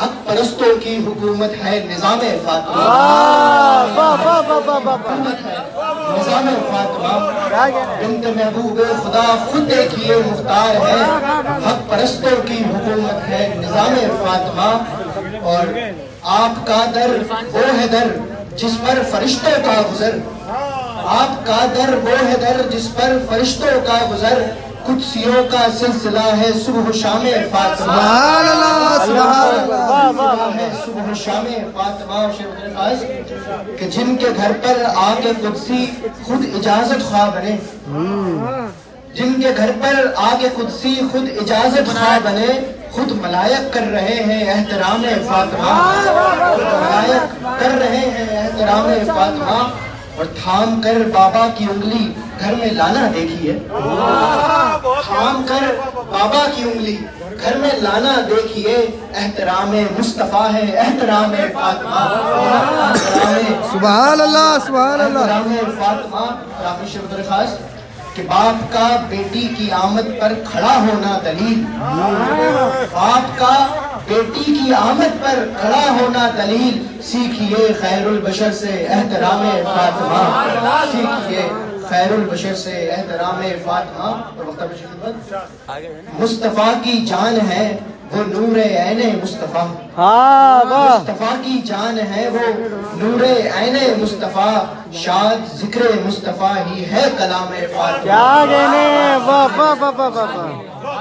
حق پرستوں کی حکومت ہے نظام فاطمہ، نظام فاطمہ بنت محبوب خدا خود دیکھیے مختار ہے، حق پرستوں کی حکومت ہے نظام فاطمہ، اور آپ کا در وہ ہے در جس پر فرشتوں کا گزر، آپ کا در وہ ہے در جس پر فرشتوں کا گزر، قدسیوں کا سلسلہ ہے صبح و شام فاطمہ، سبحان اللہ سبحان اللہ ہے صبح و شام فاطمہ، کہ جن کے گھر پر آ کے قدسی خود اجازت خواہ بنے، جن کے گھر پر آ کے قدسی خود اجازت خواہ بنے، خود ملائک کر رہے ہیں احترام فاطمہ، ملائک کر رہے ہیں احترام فاطمہ، اور تھام کر بابا کی انگلی گھر میں لانا دیکھیے، تھام کر بابا کی انگلی گھر میں لانا دیکھیے، احترام مصطفیٰ ہے احترام فاطمہ، سبحان اللہ سبحان اللہ احترام فاطمہ۔ اور آخری شعر درخواست کہ باپ کا بیٹی کی آمد پر کھڑا ہونا دلیل، باپ کا بیٹی کی آمد پر کھڑا ہونا دلیل، سیکھیے خیر البشر سے احترام فاطمہ، سیکھیے خیر البشر سے احترام فاطمہ۔ اور وقت بشر خدمت، مصطفیٰ کی جان ہے وہ نور عین مصطفیٰ، مصطفیٰ کی جان ہے وہ نور عین مصطفیٰ، شاد ذکر مصطفیٰ ہی ہے کلام فاطمہ، کیا کہنے واہ واہ واہ واہ واہ